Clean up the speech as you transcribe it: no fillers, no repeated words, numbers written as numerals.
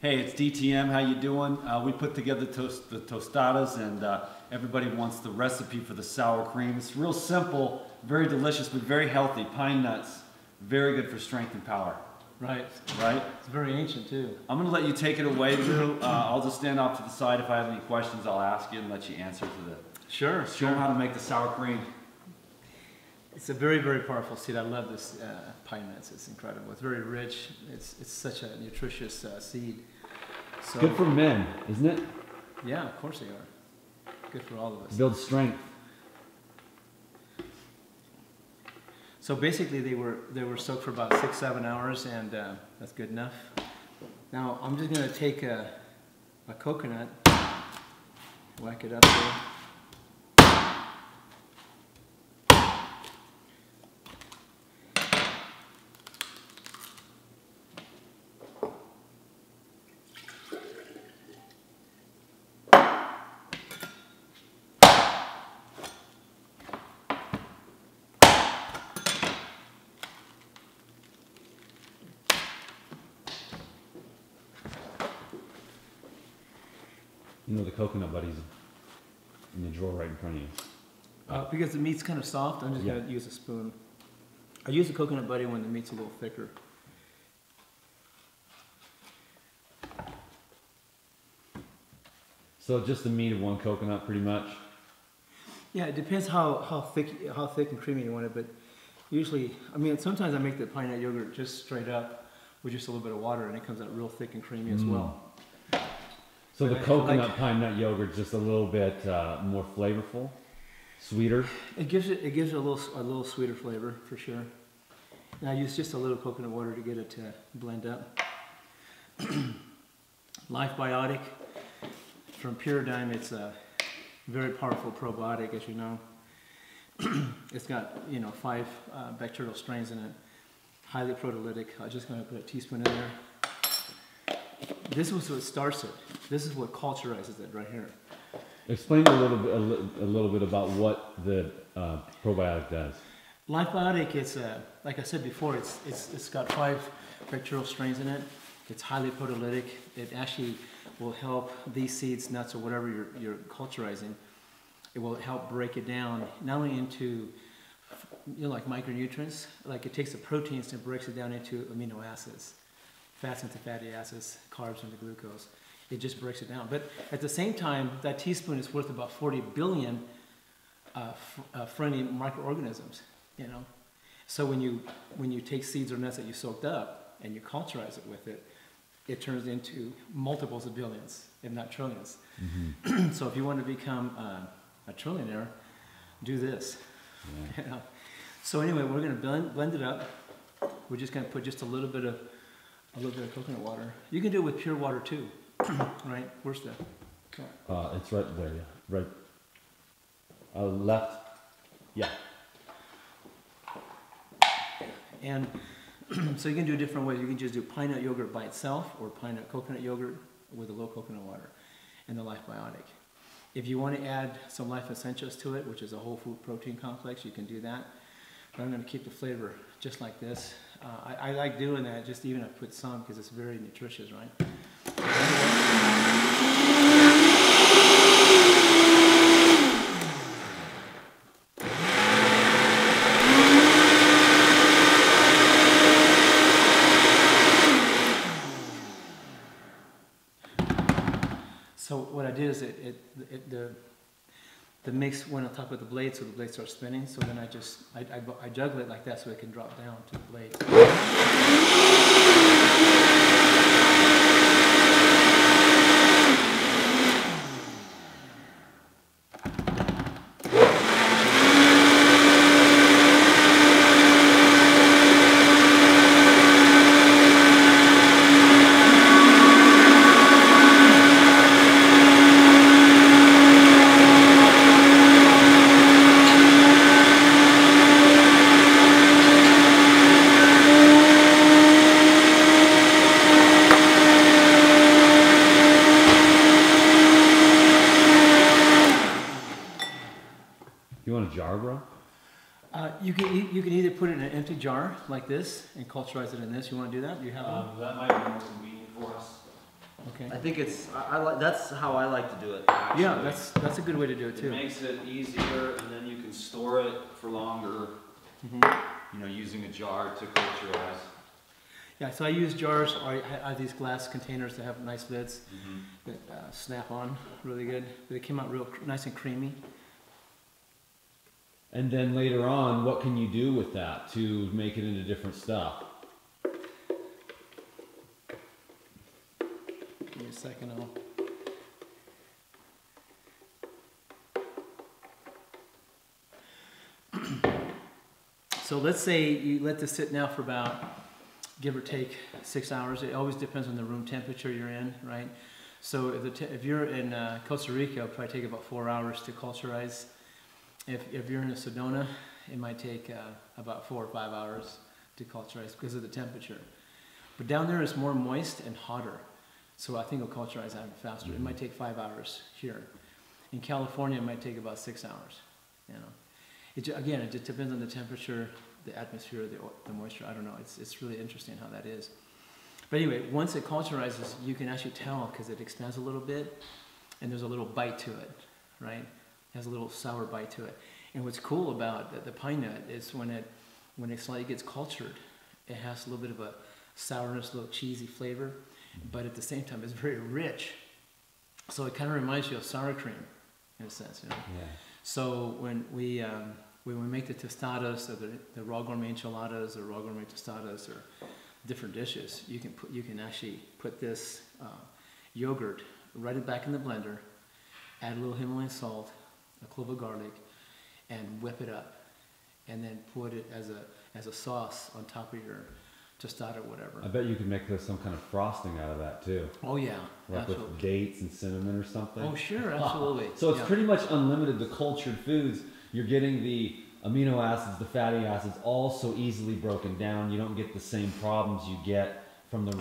Hey, it's DTM. How you doing? We put together the tostadas, and everybody wants the recipe for the sour cream. It's real simple, very delicious, but very healthy. Pine nuts, very good for strength and power. Right. Right? It's very ancient too. I'm going to let you take it away, Drew. I'll just stand off to the side. If I have any questions, I'll ask you and let you answer to the... Sure. Show them how to make the sour cream. It's a very, very powerful seed. I love this pine nuts. It's incredible. It's very rich. It's such a nutritious seed. So, Good for men, isn't it? Yeah, of course they are. Good for all of us. Build strength. So basically, they were soaked for about 6-7 hours, and that's good enough. Now I'm just going to take a coconut, whack it up there. You know the coconut buddies in the drawer right in front of you. Because the meat's kind of soft, I'm just going to use a spoon. I use the coconut buddy when the meat's a little thicker. So just the meat of one coconut, pretty much. Yeah, it depends how thick and creamy you want it, but usually, I mean, sometimes I make the pine nut yogurt just straight up with just a little bit of water, and it comes out real thick and creamy as well. So the coconut pine nut yogurt just a little bit more flavorful, sweeter. It gives it a little sweeter flavor for sure. And I use just a little coconut water to get it to blend up. Life Bionic from Paradigm. It's a very powerful probiotic, as you know. It's got 5 bacterial strains in it, highly proteolytic. I'm just going to put a teaspoon in there. This is what starts it. This is what culturizes it right here. Explain a little bit about what the probiotic does. Life Biotic, it's like I said before, it's got 5 bacterial strains in it. It's highly proteolytic. It actually will help these seeds, nuts, or whatever you're culturizing. It will help break it down not only into like micronutrients, like it takes the proteins and breaks it down into amino acids. Fats into fatty acids, carbs into glucose. It just breaks it down. But at the same time, that teaspoon is worth about 40 billion friendly microorganisms. So when you take seeds or nuts that you soaked up and you culturize it with it, it turns into multiples of billions, if not trillions. Mm-hmm. So if you want to become a trillionaire, do this. Yeah. So anyway, we're going to blend it up. We're just going to put just a little bit of coconut water. You can do it with pure water too, right? Where's the? It's right there, yeah. Right. Left. Yeah. And so you can do different ways. You can just do pine nut yogurt by itself, or pine nut coconut yogurt with a low coconut water, and the Life Bionic. If you want to add some Life Essentials to it, which is a whole food protein complex, you can do that. But I'm going to keep the flavor just like this. I like doing that, just even if I put some, because it's very nutritious, right? So what I did is the mix went on top of the blade, so the blade starts spinning. So then I juggle it like that so it can drop down to the blade. You want a jar, bro? You can either put it in an empty jar like this and culturize it in this. You want to do that? Do you have one? That might be more convenient for us. Okay. I think it's, I like, that's how I like to do it, actually. Yeah, that's a good way to do it It too. makes it easier, and then you can store it for longer. You know, using a jar to culturize. Yeah, so I use jars, or I have these glass containers that have nice lids that snap on really good. But it came out real nice and creamy. And then later on, what can you do with that to make it into different stuff? Give me a second, I'll... So let's say you let this sit now for about, give or take, 6 hours. It always depends on the room temperature you're in, right? So if you're in Costa Rica, it'll probably take about 4 hours to culturize. If you're in a Sedona, it might take about 4 or 5 hours to culturize because of the temperature. But down there it's more moist and hotter. So I think it'll culturize out faster. It might take 5 hours here. In California, it might take about 6 hours, you know. Again, it just depends on the temperature, the atmosphere, the moisture. I don't know. It's really interesting how that is. But anyway, once it culturizes, you can actually tell because it expands a little bit, and there's a little bite to it, right? It has a little sour bite to it. And what's cool about the pine nut is when it slightly gets cultured, it has a little bit of a sourness, a little cheesy flavor, but at the same time, it's very rich. So it kind of reminds you of sour cream, in a sense, you know? Yeah. So when we make the tostadas, or the raw gourmet enchiladas, or raw gourmet tostadas, or different dishes, you can actually put this yogurt right back in the blender, add a little Himalayan salt, a clove of garlic, and whip it up, and then put it as a sauce on top of your tostada or whatever. I bet you could make some kind of frosting out of that too. Oh yeah, Like absolutely. with dates and cinnamon or something. Oh sure, absolutely. So it's Yeah. pretty much unlimited, the cultured foods. You're getting the amino acids, the fatty acids, all so easily broken down. You don't get the same problems you get from the